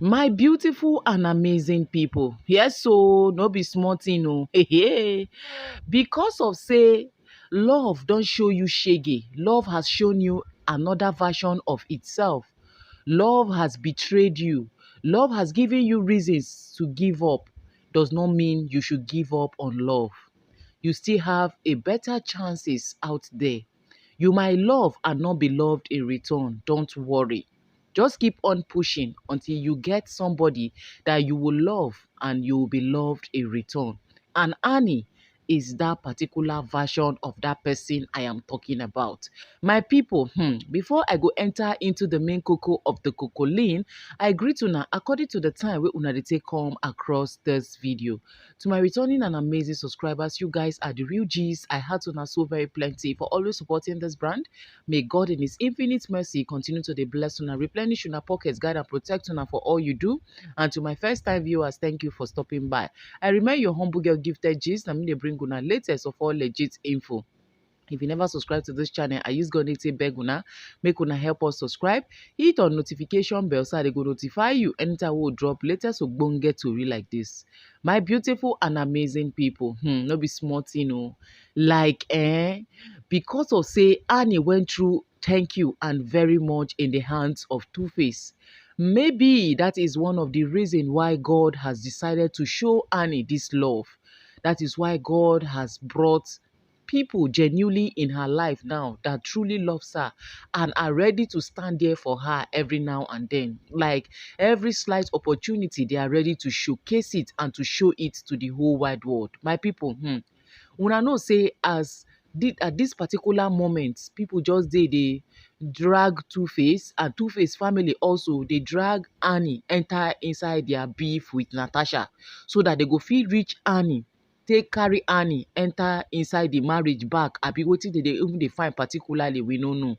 My beautiful and amazing people, yes, so no be small thing o. Because of say love don show you shege, love has shown you another version of itself. Love has betrayed you. Love has given you reasons to give up. Does not mean you should give up on love. You still have a better chances out there. You might love and not be loved in return. Don't worry. Just keep on pushing until you get somebody that you will love and you will be loved in return. And Annie is that particular version of that person I am talking about. My people, before I go enter into the main cocoa of the cocoline, I greet una according to the time wey una dey take come across this video. To my returning and amazing subscribers, you guys are the real G's. I had una so very plenty for always supporting this brand. May God in His infinite mercy continue to dey bless una, replenish una pockets, guide and protect una for all you do. And to my first time viewers, thank you for stopping by. I remain your humble girl Gifted G's. Na me dey bring una latest of all legit info. If you never subscribe to this channel, I use God to beg una, make una help us subscribe. Hit on notification bell so they go notify you anytime we drop latest ogbonge tori like this. My beautiful and amazing people, no be small thing o. Like because of say Annie went through thank you and very much in the hands of Two-Face. Maybe that is one of the reasons why God has decided to show Annie this love. That is why God has brought people genuinely in her life now that truly loves her and are ready to stand there for her every now and then. Like every slight opportunity, they are ready to showcase it and to show it to the whole wide world. My people, una know say at this particular moment, people just they drag Two-Face and Two-Face family also they drag Annie enter inside their beef with Natasha so that they go feel reach Annie take carry Annie enter inside the marriage back abi wetin dey even dey find particularly we no know.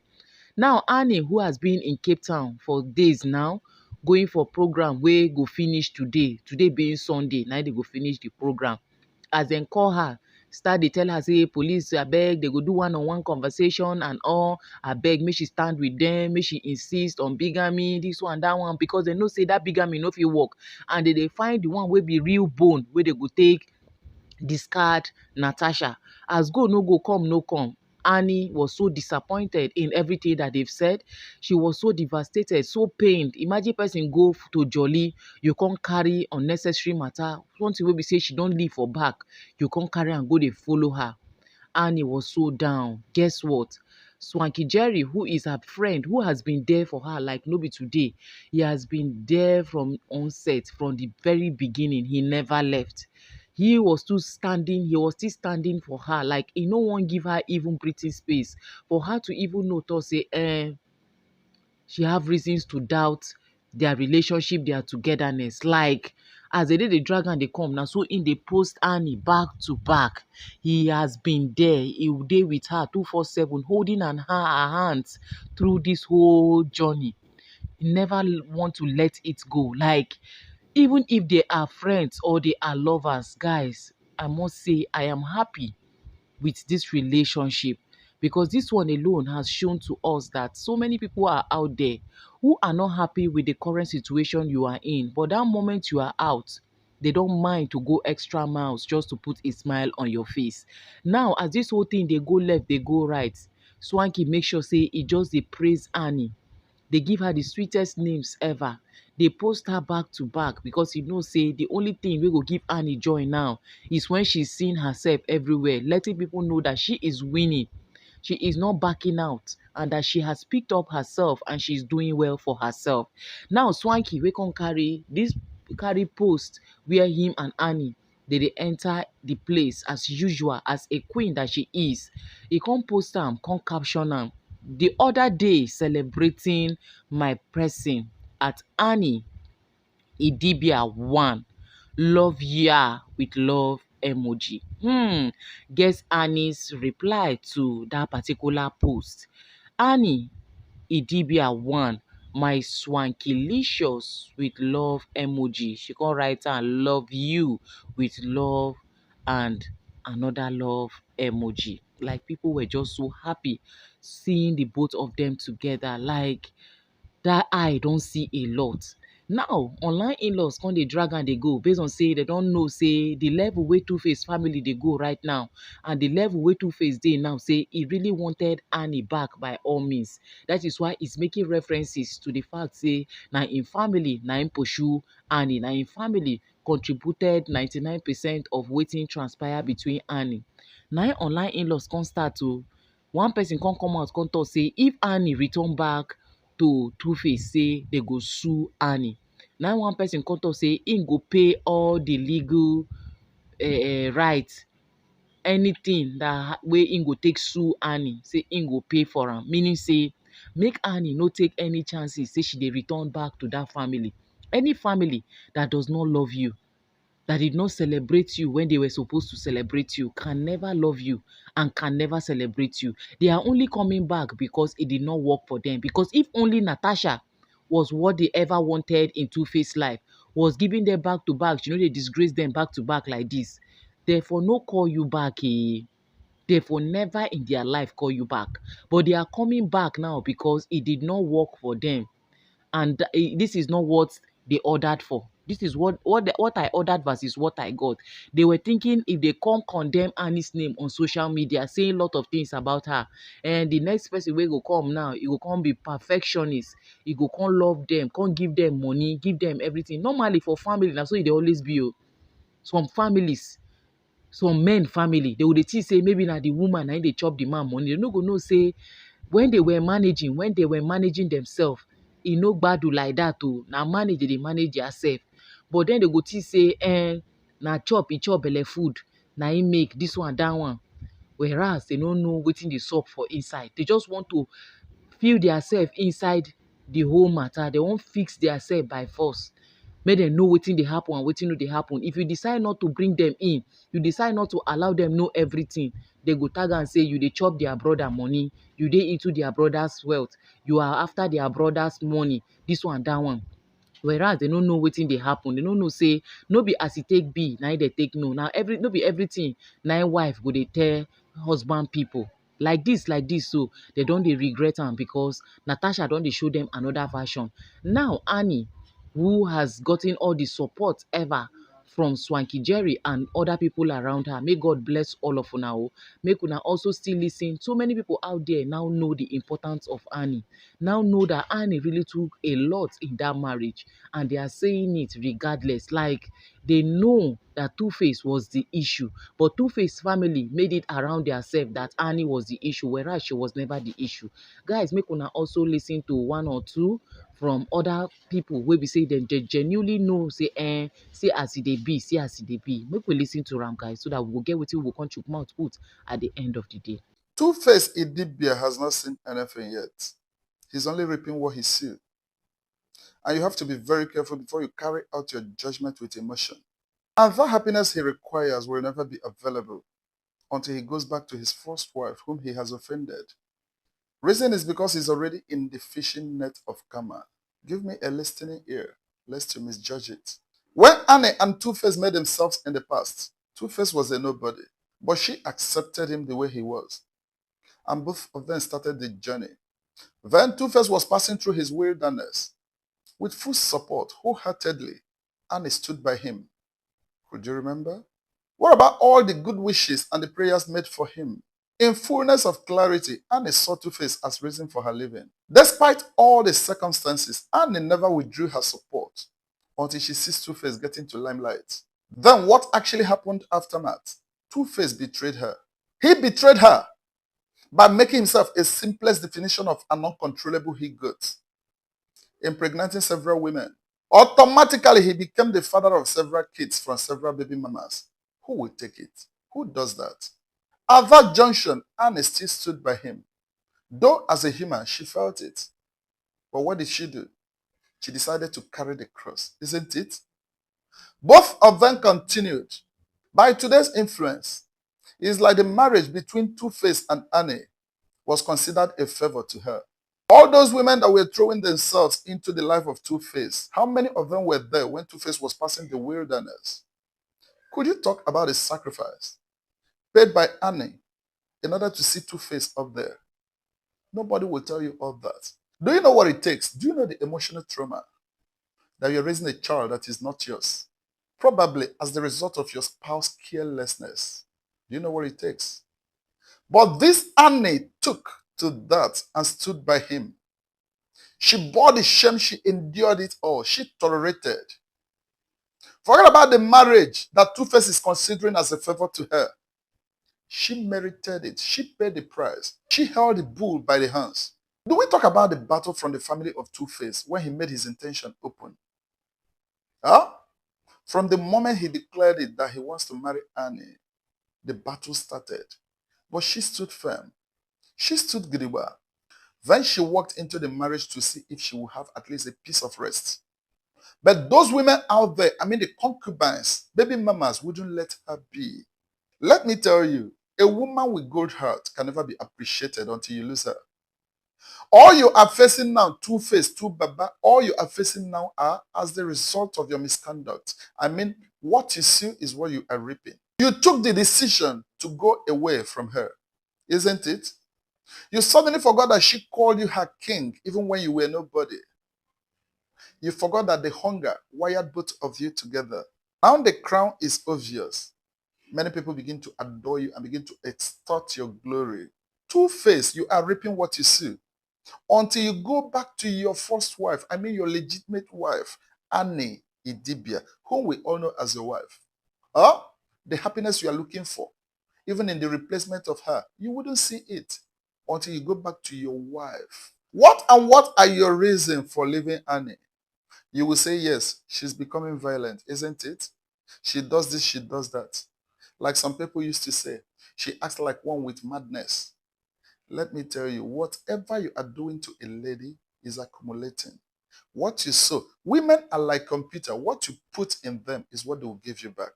Now Annie who has been in Cape Town for days now going for program wey go finish today being Sunday na dey go finish the program. As dem call her start dey tell her say police abeg dey go do one-on-one conversation and all abeg make she stand with dem, make she insist on bigamy, this one that one because dem know say that bigamy no fit work and dem dey find the one wey be real bone wey dey go take discard Natasha. As go no go, come no come. Annie was so disappointed in everything that they've said. She was so devastated, so pained. Imagine person go to Jolly, you can't carry unnecessary matter. Something wey be say she don't leave for back, you can't carry and go they follow her. Annie was so down. Guess what? Swanky Jerry, who is her friend, who has been there for her like no be today, he has been there from onset, from the very beginning. He never left. He was still standing for her, like he no one give her even breathing space for her to even notice say she have reasons to doubt their relationship, their togetherness. Like as they did the drag and they come now, so in the post Annie back to back, he has been there. He will dey with her 247, holding her hands through this whole journey. He never want to let it go. Like even if they are friends or they are lovers, guys, I must say I am happy with this relationship because this one alone has shown to us that so many people are out there who are not happy with the current situation you are in. But that moment you are out, they don't mind to go extra miles just to put a smile on your face. Now, as this whole thing, they go left, they go right. Swanky make sure say he just they praise Annie. They give her the sweetest names ever. They post her back to back because you know say the only thing we go give Annie joy now is when she's seeing herself everywhere, letting people know that she is winning. She is not backing out and that she has picked up herself and she's doing well for herself. Now Swanky we can carry post where him and Annie they enter the place as usual as a queen that she is. He can't post am, can't caption am. The other day celebrating my person at Annie Idibia 1. Love ya with love emoji. Guess Annie's reply to that particular post. Annie Idibia 1. My swankylicious with love emoji. She can write and love you with love and another love emoji. Like people were just so happy seeing the both of them together. Like that I don't see a lot. Now online in-laws come dey drag am dey go based on say dem don know say the level wey Two-Face family dey go right now and the level wey Two-Face dey now, say e really wanted Annie back by all means. That is why he's making references to the fact say na im family na im pursue Annie, na im family contributed 99% of wetin transpire between Annie. Na im online in-laws come start o. One person come out come talk say if Annie return back to Two-Face, say they go sue Annie. Na one person come talk say im go pay all the legal right, anything that wey im go take sue Annie, say im go pay for am. Meaning say make Annie no take any chances say she dey return back to that family. Any family that does not love you, that did not celebrate you when they were supposed to celebrate you, can never love you and can never celebrate you. They are only coming back because it did not work for them. Because if only Natasha was what they ever wanted in Two-Face life, was giving them back to back, you know, they disgrace them back to back like this, therefore no call you back, eh? Therefore never in their life call you back. But they are coming back now because it did not work for them. And this is not what they ordered for. This is what I ordered versus what I got. They were thinking if they come condemn Annie's name on social media, saying a lot of things about her, and the next person wey go come now, he go come be perfectionist, he go come love them, come give them money, give them everything. Normally for family, na so e dey always be o. Some families, some men family, they would think say maybe na the woman na im dey chop the man money. They no go know say when they were managing themselves, e no gbadu like that o. Na manage they dey manage theirself. But then they go think say na chop e chop belle food na im make this one that one. Whereas they no know wetin dey sup for inside. They just want to feel theirself inside the whole matter. They wan fix theirself by force. Make dem know wetin dey happen and wetin no dey happen. If you decide not to bring them in, you decide not to allow them know everything, they go tag am say you dey chop their brother money, you dey into their brother's wealth, you are after their brother's money, this one, that one. Whereas they no know wetin dey happen. They no know say no be as e take be na im dey take know. Now no be everything na im wife go dey tell husband people. Like this, so they don dey regret am because Natasha don dey show them another version. Now Annie, who has gotten all the support ever from Swanky Jerry and other people around her. May God bless all of una. Make una also still listen. So many people out there now know the importance of Annie. Now know that Annie really took a lot in that marriage, and they are saying it regardless. Like they know that Two-Face was the issue, but Two-Face family made it around themselves that Annie was the issue, whereas she was never the issue. Guys, make una also listen to one or two from other people wey be say dem genuinely know say see as e dey be, see as e dey be. Make we listen to am, guys, so that we go get wetin we go come chook mouth put at the end of the day. Two-Face Idibia has not seen anything yet. He's only reaping what he sees. And you have to be very careful before you carry out your judgment with emotion. And that happiness he requires will never be available until he goes back to his first wife, whom he has offended. Reason is because he's already in the fishing net of karma. Give me a listening ear, lest you misjudge it. When Annie and Two-Face met themselves in the past, Two-Face was a nobody, but she accepted him the way he was. And both of them started the journey. Then Two-Face was passing through his wilderness. With full support, wholeheartedly, Annie stood by him. Could you remember? What about all the good wishes and the prayers made for him? In fullness of clarity, Annie saw Two-Face as reason for her living. Despite all the circumstances, Annie never withdrew her support until she sees Two-Face get into limelight. Then what actually happened aftermath? Two-Face betrayed her. He betrayed her by making himself a simplest definition of an uncontrollable he-goat, impregnating several women. Automatically, he became the father of several kids from several baby mamas. Who will take it? Who does that? At that junction, Annie still stood by him. Though as a human, she felt it. But what did she do? She decided to carry the cross, isn't it? Both of them continued. By today's influence, it's like the marriage between Two-Face and Annie was considered a favor to her. All those women that were throwing themselves into the life of Two-Face, how many of them were there when Two-Face was passing the wilderness? Could you talk about the sacrifice paid by Annie in order to see Two-Face up there? Nobody will tell you all that. Do you know what it takes? Do you know the emotional trauma that you're raising a child that is not yours, probably as the result of your spouse's carelessness. Do you know what it takes? But this Annie took to that and stood by him. She bore the shame, she endured it all, she tolerated. Forget about the marriage that Two-Face is considering as a favor to her. She merited it. She paid the price. She held the bull by the horns. Do we talk about the battle from the family of Two-Face when he made his intention open? Huh? From the moment he declared it that he wants to marry Annie, the battle started. But she stood firm. She stood Idibia. Then she walked into the marriage to see if she would have at least a piece of rest. But those women out there, I mean the concubines, baby mamas, wouldn't let her be. Let me tell you, a woman with good heart can never be appreciated until you lose her. All you are facing now, Two-Face, two baba, all you are facing now are as the result of your misconduct. I mean, what you sow is what you are reaping. You took the decision to go away from her, isn't it? You suddenly forgot that she called you her king even when you were nobody. You forgot that the hunger wired both of you together. Now the crown is obvious. Many people begin to adore you and begin to extort your glory. Two-Face, you are reaping what you sow. Until you go back to your first wife, I mean your legitimate wife, Annie Idibia, whom we all know as your wife. Or the happiness you are looking for, even in the replacement of her, you wouldn't see it until you go back to your wife. What are your reasons for leaving Annie? You will say, yes, she's becoming violent, isn't it? She does this, she does that. Like some people used to say, she acts like one with madness. Let me tell you, whatever you are doing to a lady is accumulating. What you sow, women are like computer. What you put in them is what they will give you back.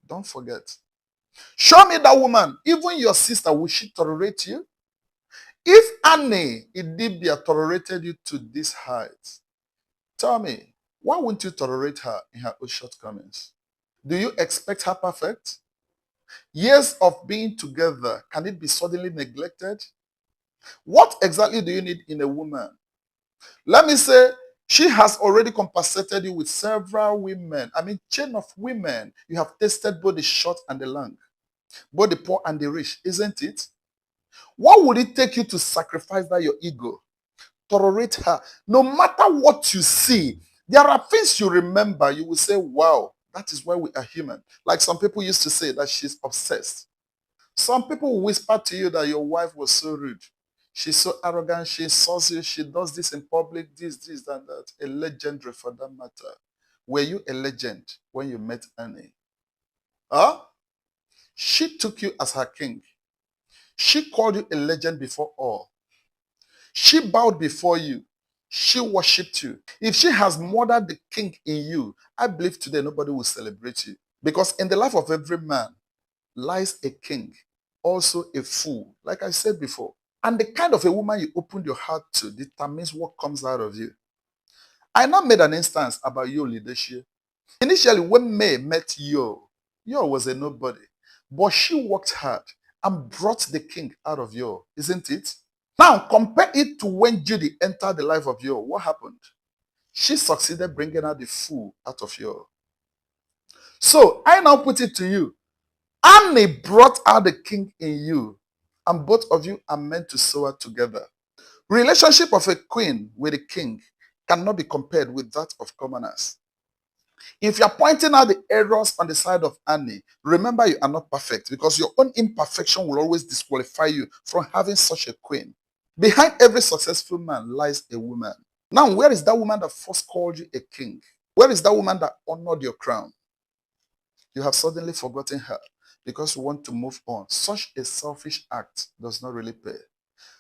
Don't forget. Show me that woman. Even your sister, will she tolerate you? If Annie Idibia tolerated you to this height, tell me, why won't you tolerate her in her own shortcomings? Do you expect her perfect? Years of being together, can it be suddenly neglected? What exactly do you need in a woman? Let me say, she has already compensated you with several women. I mean, chain of women. You have tasted both the short and the long, both the poor and the rich, isn't it? What would it take you to sacrifice that your ego? Tolerate her. No matter what you see, there are things you remember. You will say, wow, that is why we are human. Like some people used to say that she's obsessed. Some people will whisper to you that your wife was so rude. She's so arrogant. She insults you. She does this in public, this, and that. A legendary for that matter. Were you a legend when you met Annie? Huh? She took you as her king. She called you a legend before all. She bowed before you. She worshipped you. If she has murdered the king in you, I believe today nobody will celebrate you. Because in the life of every man lies a king, also a fool, like I said before. And the kind of a woman you opened your heart to determines what comes out of you. I now made an instance about your leadership. Initially, when May met Yo was a nobody. But she worked hard and brought the king out of Yo, isn't it? Now, compare it to when Judy entered the life of Yo. What happened? She succeeded bringing out the fool out of Yo. So, I now put it to you. Annie brought out the king in you, and both of you are meant to soar together. Relationship of a queen with a king cannot be compared with that of commoners. If you're pointing out the errors on the side of Annie, remember you are not perfect because your own imperfection will always disqualify you from having such a queen. Behind every successful man lies a woman. Now, where is that woman that first called you a king? Where is that woman that honored your crown? You have suddenly forgotten her because you want to move on. Such a selfish act does not really pay.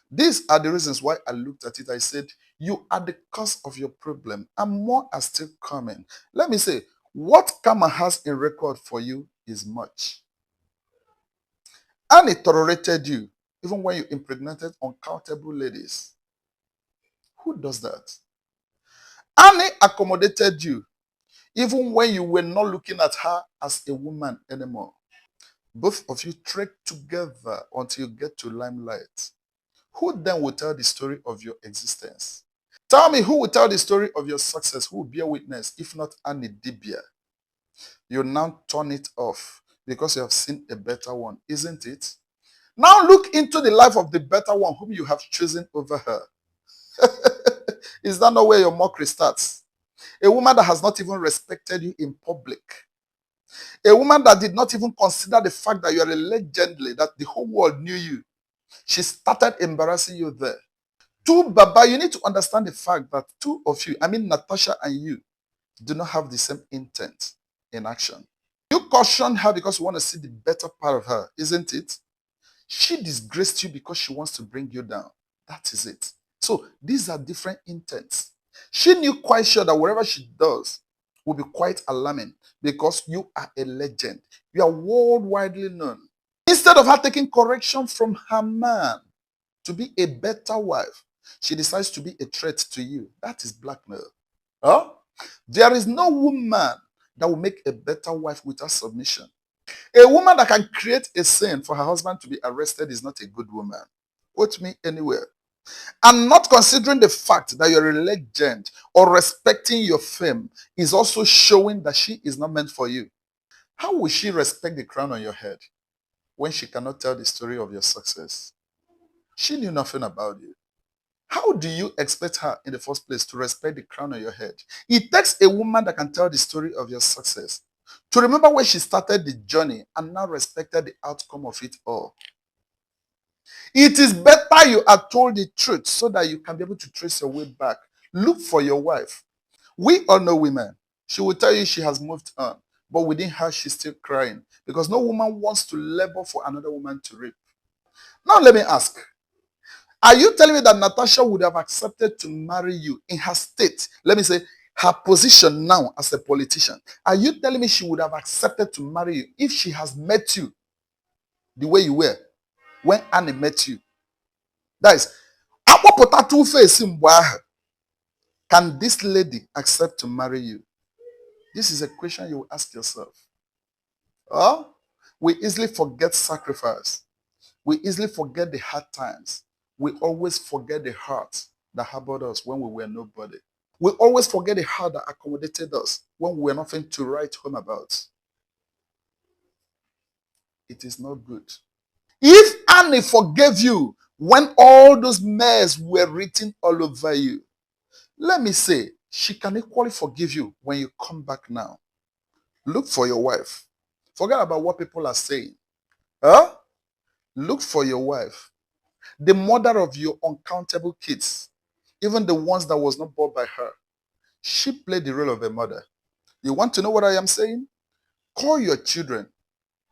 These are the reasons why I looked at it. I said, you are the cause of your problem and more are still coming. Let me say, what karma has in record for you is much. And it tolerated you even when you impregnated uncountable ladies. Who does that? Annie accommodated you even when you were not looking at her as a woman anymore. Both of you trek together until you get to limelight. Who then will tell the story of your existence? Tell me, who will tell the story of your success? Who will bear witness? If not Idibia, you now turn it off because you have seen a better one, isn't it? Now look into the life of the better one whom you have chosen over her. Is that not where your mockery starts? A woman that has not even respected you in public. A woman that did not even consider the fact that you are a legendly, that the whole world knew you. She started embarrassing you there. Two, Baba, you need to understand the fact that two of you, I mean Natasha and you, do not have the same intent in action. You caution her because you want to see the better part of her, isn't it? She disgraced you because she wants to bring you down. That is it. So these are different intents. She knew quite sure that whatever she does will be quite alarming because you are a legend. You are worldwide known. Instead of her taking correction from her man to be a better wife, she decides to be a threat to you. That is blackmail. Huh? There is no woman that will make a better wife without submission. A woman that can create a scene for her husband to be arrested is not a good woman. Quote me anywhere. And not considering the fact that you're a legend or respecting your fame is also showing that she is not meant for you. How will she respect the crown on your head when she cannot tell the story of your success? She knew nothing about you. How do you expect her in the first place to respect the crown on your head? It takes a woman that can tell the story of your success to remember where she started the journey and now respected the outcome of it all. It is better you are told the truth so that you can be able to trace your way back. Look for your wife. We all know women. She will tell you she has moved on, but within her, she's still crying because no woman wants to labor for another woman to rape. Now, let me ask, are you telling me that Natasha would have accepted to marry you in her state? Let me say, her position now as a politician. Are you telling me she would have accepted to marry you if she has met you the way you were when Annie met you? That is, akpọpụta two-face mgbe ahụ, can this lady accept to marry you? This is a question you will ask yourself. Oh, we easily forget sacrifice. We easily forget the hard times. We always forget the heart that harbored us when we were nobody. We always forget the heart that accommodated us when we were nothing to write home about. It is not good. If Annie forgave you when all those mess were written all over you, let me say, she can equally forgive you when you come back now. Look for your wife. Forget about what people are saying. Huh? Look for your wife. The mother of your uncountable kids, even the ones that was not born by her. She played the role of a mother. You want to know what I am saying? Call your children.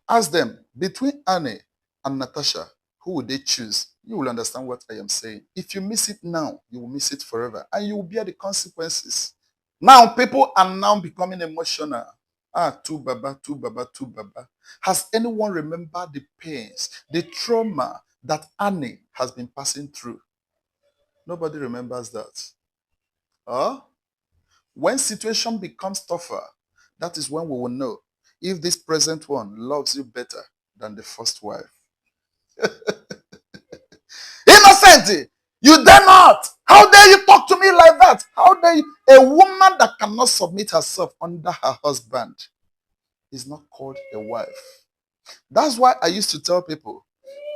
Ask them, between Annie and Natasha, who would they choose? You will understand what I am saying. If you miss it now, you will miss it forever. And you will bear the consequences. Now, people are now becoming emotional. Ah, two baba, two baba, two baba. Has anyone remembered the pains, the trauma that Annie has been passing through? Nobody remembers that. Huh? When situation becomes tougher, that is when we will know if this present one loves you better than the first wife. Innocent, you dare not. How dare you talk to me like that? How dare you? A woman that cannot submit herself under her husband is not called a wife. That's why I used to tell people,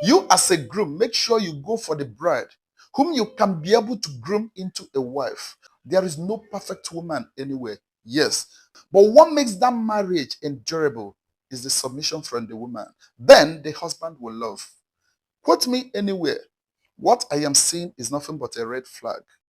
you as a groom, make sure you go for the bride whom you can be able to groom into a wife. There is no perfect woman anywhere, yes. But what makes that marriage endurable is the submission from the woman. Then the husband will love. Quote me anywhere. What I am seeing is nothing but a red flag.